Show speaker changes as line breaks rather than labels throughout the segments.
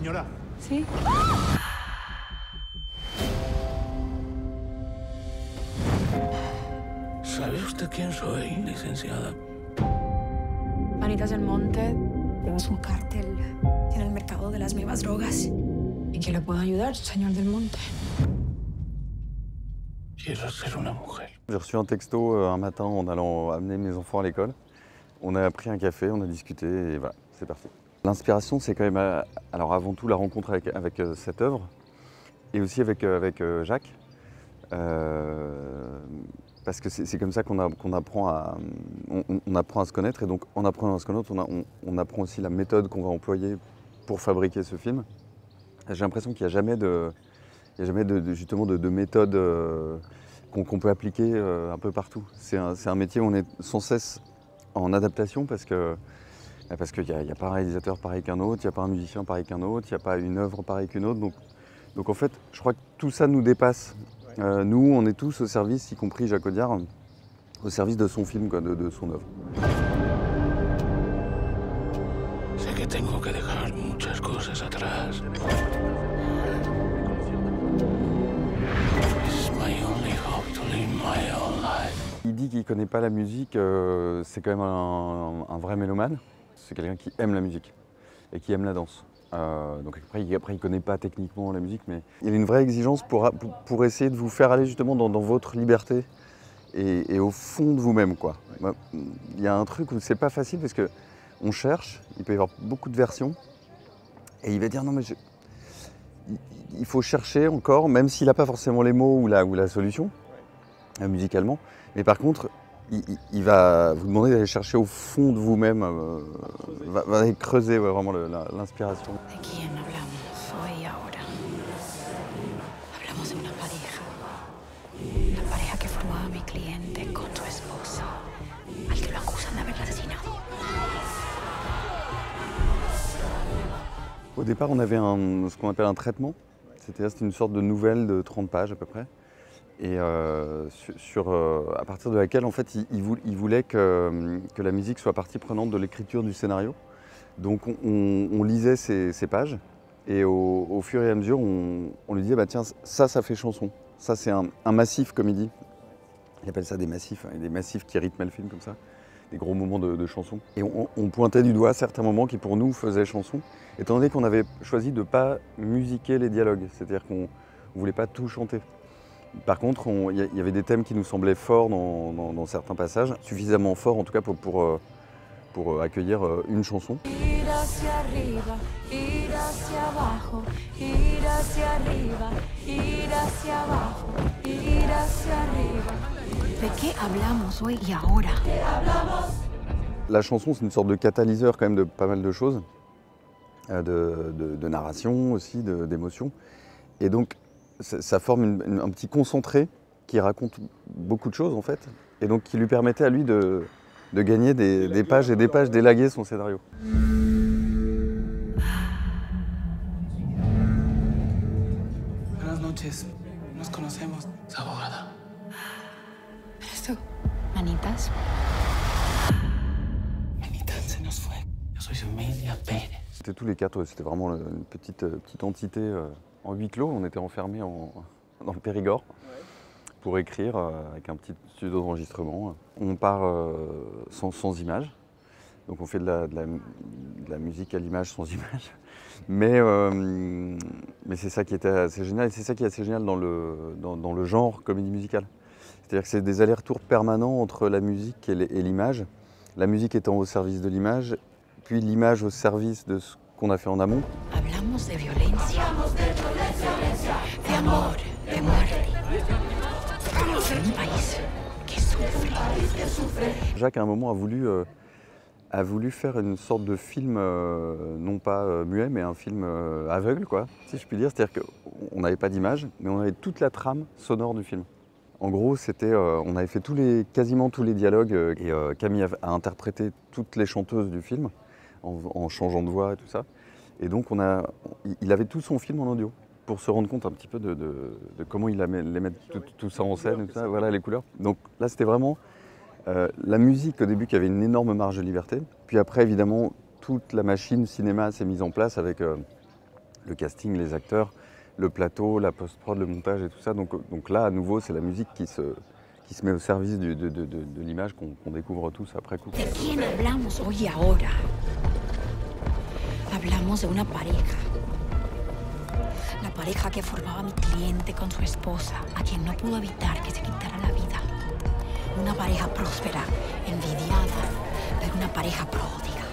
señora.
¿Sí?
¿Sabe usted quién soy, licenciada?
Manitas del Monte. Tenemos un cártel en el mercado de las nuevas drogas. ¿Y quién le puede ayudar, señor del Monte?
Quiero ser una mujer.
J'ai reçu un texto un matin en allant amener mes enfants à l'école. On a pris un café, on a discuté et voilà, c'est parti. L'inspiration, c'est quand même, alors avant tout la rencontre avec cette œuvre et aussi avec Jacques. Parce que c'est comme ça qu'on apprend on apprend à se connaître, et donc en apprenant à se connaître, on apprend aussi la méthode qu'on va employer pour fabriquer ce film. J'ai l'impression qu'il n'y a jamais justement de méthode qu'on peut appliquer un peu partout. C'est un métier où on est sans cesse en adaptation parce qu'il n'y a pas un réalisateur pareil qu'un autre, il n'y a pas un musicien pareil qu'un autre, il n'y a pas une œuvre pareille qu'une autre. Donc en fait, je crois que tout ça nous dépasse. Nous, on est tous au service, y compris Jacques Audiard, au service de son film, quoi, de son œuvre.
Sé que tengo que dejar muchas cosas atrás. It's my only hope to live my own life.
Il dit qu'il ne connaît pas la musique, c'est quand même un vrai mélomane. C'est quelqu'un qui aime la musique et qui aime la danse. Donc après, il ne connaît pas techniquement la musique, mais il y a une vraie exigence pour essayer de vous faire aller justement dans votre liberté et au fond de vous-même, quoi. Il y a un truc où c'est pas facile parce qu'on cherche, il peut y avoir beaucoup de versions, et il va dire non mais il faut chercher encore, même s'il n'a pas forcément les mots ou la solution, musicalement, mais par contre, il va vous demander d'aller chercher au fond de vous-même, va aller creuser vraiment l'inspiration.
¿De quién hablamos hoy y ahora? Hablamos de una pareja. La pareja que formaba mi cliente con su esposo, al que lo acusan de haberla asesinado.
Au départ, on avait ce qu'on appelle un traitement, c'est-à-dire c'était une sorte de nouvelle de 30 pages à peu près. Et à partir de laquelle, en fait, il voulait que la musique soit partie prenante de l'écriture du scénario. Donc on lisait ces pages, et au fur et à mesure, on lui disait bah, tiens, ça fait chanson. Ça, c'est un massif, comme il dit. Il appelle ça des massifs, hein, des massifs qui rythmaient le film comme ça, des gros moments de chanson. Et on pointait du doigt certains moments qui, pour nous, faisaient chanson, étant donné qu'on avait choisi de ne pas musiquer les dialogues, c'est-à-dire qu'on ne voulait pas tout chanter. Par contre, il y avait des thèmes qui nous semblaient forts dans certains passages, suffisamment forts en tout cas pour accueillir une chanson.
Ir hacia arriba, ir hacia abajo, ir hacia arriba, ir hacia abajo, ir hacia arriba. ¿De qué hablamos hoy y ahora?
La chanson, c'est une sorte de catalyseur quand même de pas mal de choses, de narration aussi, d'émotion. Et donc, ça forme un petit concentré qui raconte beaucoup de choses en fait, et donc qui lui permettait à lui de gagner des pages et des pages d'élaguer son scénario.
Buenas noches, nos conocemos.
Es abogada.
¿Eres tú? Manitas.
Anita se nos fue.
Yo soy Emilia Pérez.
C'était tous les quatre, c'était vraiment une petite entité en huis clos. On était enfermés dans le Périgord pour écrire avec un petit studio d'enregistrement. On part sans images, donc on fait de la musique à l'image sans image. Mais c'est ça qui était assez génial, et c'est ça qui est assez génial dans le genre comédie musicale. C'est-à-dire que c'est des allers-retours permanents entre la musique et l'image, la musique étant au service de l'image, puis l'image au service de ce qu'on a fait en amont.
Hablamos de violencia, de amor, de muerte. Hablamos de un país que sufre.
Jacques, à un moment, a voulu faire une sorte de film, non pas muet, mais un film aveugle, quoi, si je puis dire. C'est-à-dire qu'on n'avait pas d'image, mais on avait toute la trame sonore du film. En gros, on avait fait quasiment tous les dialogues, et Camille a interprété toutes les chanteuses du film, en changeant de voix et tout ça. Et donc, il avait tout son film en audio, pour se rendre compte un petit peu de comment il allait mettre tout ça en scène, et tout ça, voilà les couleurs. Donc là, c'était vraiment la musique au début qui avait une énorme marge de liberté. Puis après, évidemment, toute la machine cinéma s'est mise en place avec le casting, les acteurs, le plateau, la post-prod, le montage et tout ça. Donc là, à nouveau, c'est la musique qui se met au service de l'image qu'on découvre tous après coup.
¿De quién hablamos hoy y ahora? Hablamos de una pareja. La pareja que formaba mi cliente con su esposa, a quien no pudo evitar que se quitara la vida. Una pareja próspera, envidiada, pero una pareja pródiga.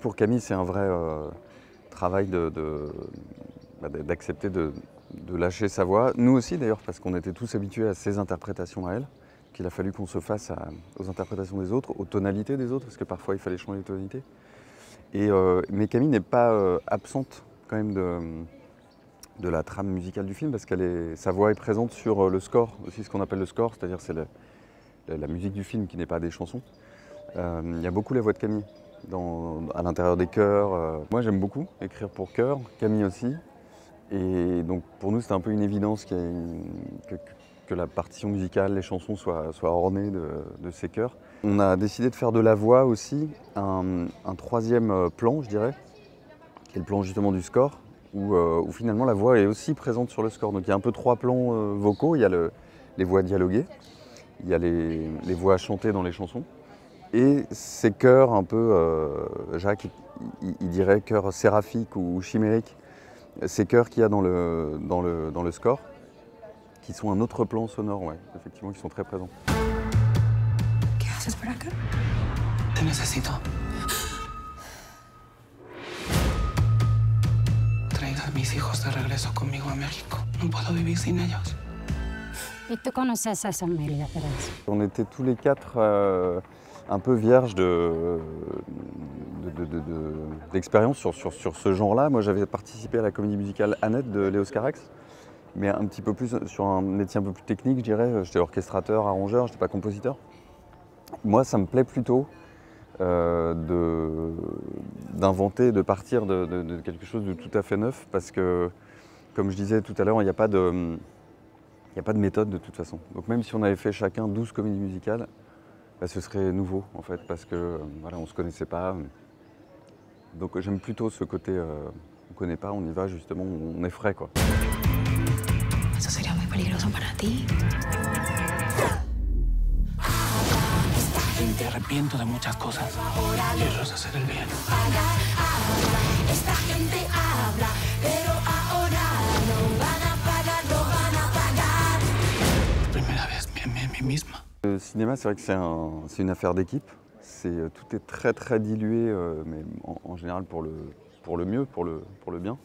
Pour Camille, c'est un vrai travail d'accepter de lâcher sa voix. Nous aussi d'ailleurs, parce qu'on était tous habitués à ses interprétations à elle, qu'il a fallu qu'on se fasse aux interprétations des autres, aux tonalités des autres, parce que parfois il fallait changer les tonalités. Mais Camille n'est pas absente quand même de la trame musicale du film, parce que sa voix est présente sur le score, aussi ce qu'on appelle le score, c'est-à-dire c'est la musique du film qui n'est pas des chansons. Il y a beaucoup la voix de Camille à l'intérieur des chœurs. Moi j'aime beaucoup écrire pour chœur, Camille aussi. Et donc pour nous c'était un peu une évidence que la partition musicale, les chansons soient ornées de ces chœurs. On a décidé de faire de la voix aussi un troisième plan, je dirais, qui est le plan justement du score, où finalement la voix est aussi présente sur le score. Donc il y a un peu trois plans vocaux, il y a les voix dialoguées, il y a les voix chantées dans les chansons, et ces chœurs un peu, Jacques il dirait chœurs séraphiques ou chimériques, ces chœurs qu'il y a dans le score, qui sont un autre plan sonore, ouais, effectivement, qui sont très présents.
¿Qué haces por acá?
Te necesito. Traiga a mis hijos de regreso conmigo a México. No puedo vivir sin ellos.
¿Y tú conoces a Amelia Pérez?
On était tous les quatre un peu vierges d'expérience sur ce genre-là. Moi, j'avais participé à la comédie musicale Annette de Léos Carax, mais un petit peu plus sur un métier un peu plus technique, je dirais. J'étais orchestrateur, arrangeur, je n'étais pas compositeur. Moi, ça me plaît plutôt d'inventer, de partir de quelque chose de tout à fait neuf, parce que, comme je disais tout à l'heure, il n'y a pas de méthode de toute façon. Donc même si on avait fait chacun 12 comédies musicales, bah, ce serait nouveau en fait, parce que voilà, on ne se connaissait pas. Donc j'aime plutôt ce côté, on ne connaît pas, on y va justement, on est frais quoi.
Eso sería muy peligroso para ti.
Me arrepiento de muchas cosas. Quiero hacer el bien.
Esta gente habla, pero ahora no van a pagar, no van a pagar.
Por primera vez me amé a mí misma.
Le cinéma, c'est vrai que c'est une affaire d'équipe. Tout est très très dilué, mais en général pour le mieux, pour le bien.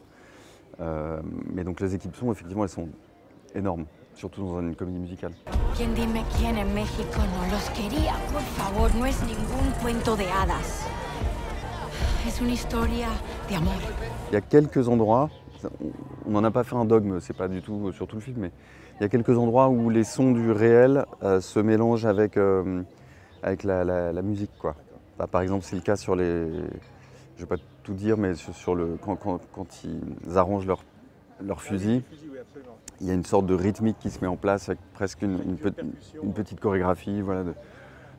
Mais donc les équipes son, effectivement, elles sont énormes, surtout dans une comédie musicale.
Quien dime quién en México no los quería, por favor, no es ningún cuento de hadas. Es una historia de amor.
Il y a quelques endroits, on n'en a pas fait un dogme, c'est pas du tout sur tout le film, mais il y a quelques endroits où les sons du réel se mélangent avec la musique, quoi. Bah, par exemple, c'est le cas sur les... Je vais pas tout dire, mais quand ils arrangent leur fusil, il y a une sorte de rythmique qui se met en place avec presque une petite chorégraphie, voilà,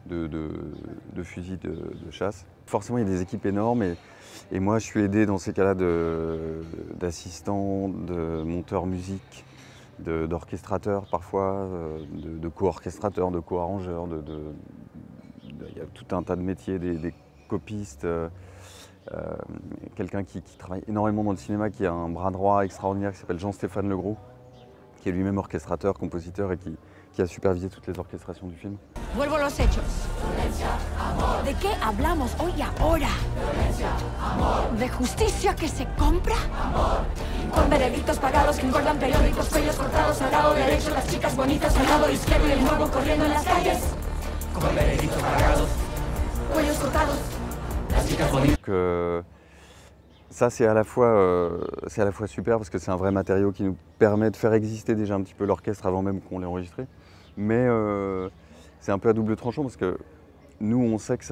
de fusil de chasse. Forcément, il y a des équipes énormes et moi, je suis aidé dans ces cas-là d'assistants, de monteurs musique, d'orchestrateurs parfois, de co-orchestrateurs, de co-arrangeurs. Il y a tout un tas de métiers, des copistes, quelqu'un qui travaille énormément dans le cinéma, qui a un bras droit extraordinaire qui s'appelle Jean-Stéphane Legros, qui est lui-même orchestrateur, compositeur et qui a supervisé toutes les orchestrations du film.
Vuelvo a los hechos. ¿De qué hablamos hoy y ahora? ¿De justicia que se compra? Con veredictos pagados que engordan periódicos, cuellos cortados al lado derecho, las chicas bonitas al lado izquierdo y el nuevo corriendo en las calles.
Con veredictos pagados.
Cuellos cortados.
Las chicas bonitas.
Donc, ça c'est à la fois super parce que c'est un vrai matériau qui nous permet de faire exister déjà un petit peu l'orchestre avant même qu'on l'ait enregistré. Mais c'est un peu à double tranchant parce que nous on sait que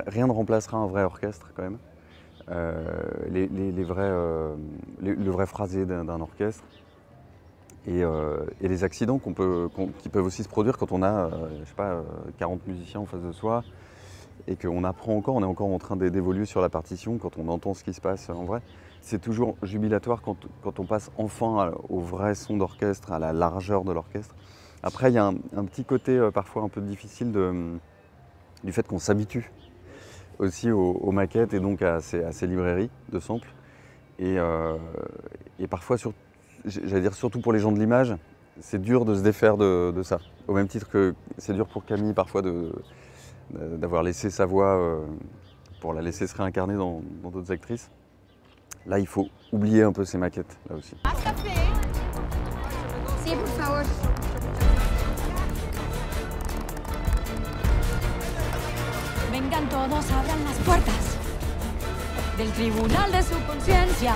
rien ne remplacera un vrai orchestre quand même. Le vrai phrasé d'un orchestre et les accidents qui peuvent aussi se produire quand on a je sais pas, 40 musiciens en face de soi et qu'on apprend encore, on est encore en train d'évoluer sur la partition quand on entend ce qui se passe en vrai. C'est toujours jubilatoire quand on passe enfin au vrai son d'orchestre, à la largeur de l'orchestre. Après, il y a un petit côté parfois un peu difficile du fait qu'on s'habitue aussi aux maquettes et donc à ces librairies de samples. Et parfois, j'allais dire surtout pour les gens de l'image, c'est dur de se défaire de ça. Au même titre que c'est dur pour Camille parfois d'avoir laissé sa voix pour la laisser se réincarner dans d'autres actrices. Là, il faut oublier un peu ces maquettes, là aussi.
Sí, por favor. Vengan todos, abran las puertas del tribunal de su conciencia.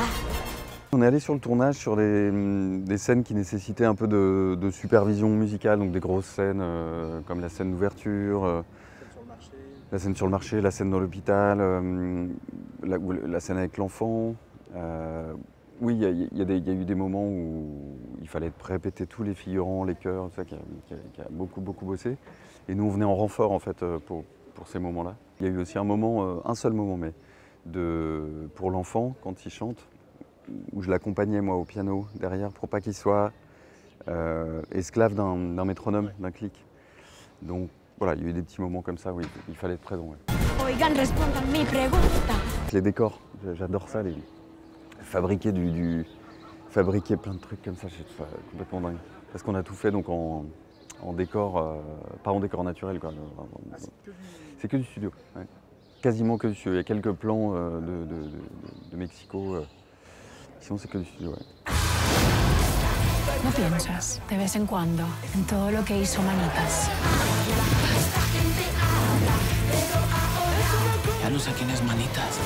On est allé sur le tournage sur des scènes qui nécessitaient un peu de supervision musicale, donc des grosses scènes comme la scène d'ouverture, la scène sur le marché, la scène dans l'hôpital, la scène avec l'enfant. Oui, il y a eu des moments où il fallait répéter tous les figurants, les chœurs, ça qui a beaucoup bossé. Et nous, on venait en renfort en fait pour ces moments-là. Il y a eu aussi un seul moment, mais pour l'enfant quand il chante, où je l'accompagnais moi au piano derrière pour pas qu'il soit esclave d'un métronome, d'un clic. Donc voilà, il y a eu des petits moments comme ça où il fallait être présent. Ouais.
Oigan, respondan mi pregunta.
Les décors, j'adore ça, fabriquer fabriquer plein de trucs comme ça, c'est complètement dingue. Parce qu'on a tout fait donc en décor, pas en décor naturel quoi. C'est que du studio, ouais. Quasiment que du studio. Il y a quelques plans de Mexico. Sinon, c'est que du studio, ouais.
¿No piensas, de vez en cuando, en todo lo que hizo Manitas?
Ya no sé quién es Manitas.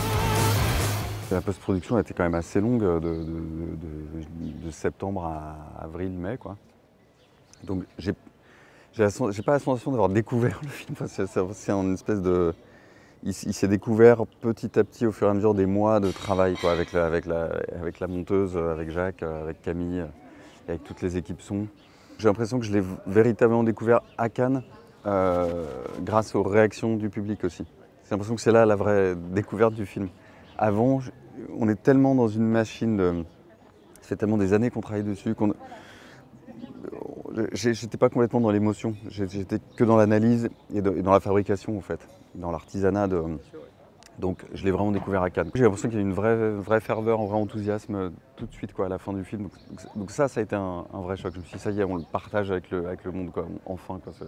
La post-production a été quand même assez longue, de septembre à avril-mai, quoi. Donc, j'ai pas la sensation d'avoir découvert le film. C'est une espèce de... Il s'est découvert petit à petit au fur et à mesure des mois de travail quoi, avec la monteuse, avec Jacques, avec Camille, et avec toutes les équipes son. J'ai l'impression que je l'ai véritablement découvert à Cannes grâce aux réactions du public aussi. J'ai l'impression que c'est là la vraie découverte du film. Avant, on est tellement dans une machine ça fait tellement des années qu'on travaille dessus qu'on... J'étais pas complètement dans l'émotion, j'étais que dans l'analyse et dans la fabrication en fait, dans l'artisanat. Donc je l'ai vraiment découvert à Cannes. J'ai l'impression qu'il y a une vraie ferveur, un vrai enthousiasme tout de suite quoi, à la fin du film. Donc ça a été un vrai choc. Je me suis dit ça y est, on le partage avec le monde quoi, enfin quoi.
No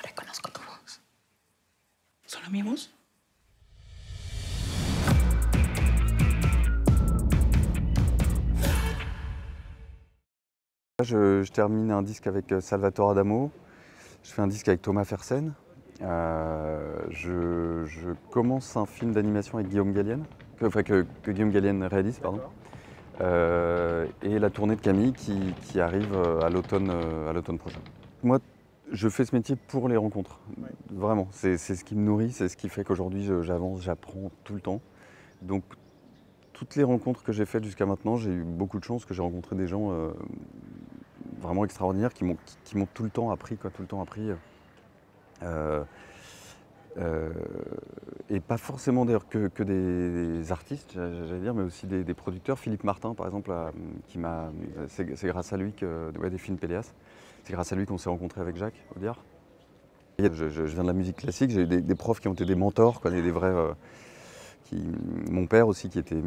reconozco tu voz.
¿Son amigos?
Je termine un disque avec Salvatore Adamo, je fais un disque avec Thomas Fersen, je commence un film d'animation avec Guillaume Gallienne, que Guillaume Gallienne réalise, pardon, et la tournée de Camille qui arrive à l'automne prochain. Moi, je fais ce métier pour les rencontres, vraiment, c'est ce qui me nourrit, c'est ce qui fait qu'aujourd'hui j'avance, j'apprends tout le temps. Donc, toutes les rencontres que j'ai faites jusqu'à maintenant, j'ai eu beaucoup de chance que j'ai rencontré des gens vraiment extraordinaires qui m'ont tout le temps appris, quoi, tout le temps appris. Et pas forcément d'ailleurs que des artistes, j'allais dire, mais aussi des producteurs. Philippe Martin, par exemple, c'est grâce à lui des films Péléas. C'est grâce à lui qu'on s'est rencontrés avec Jacques Audiard. Je viens de la musique classique, j'ai eu des profs qui ont été des mentors, quoi, des vrais. Mon père aussi, qui était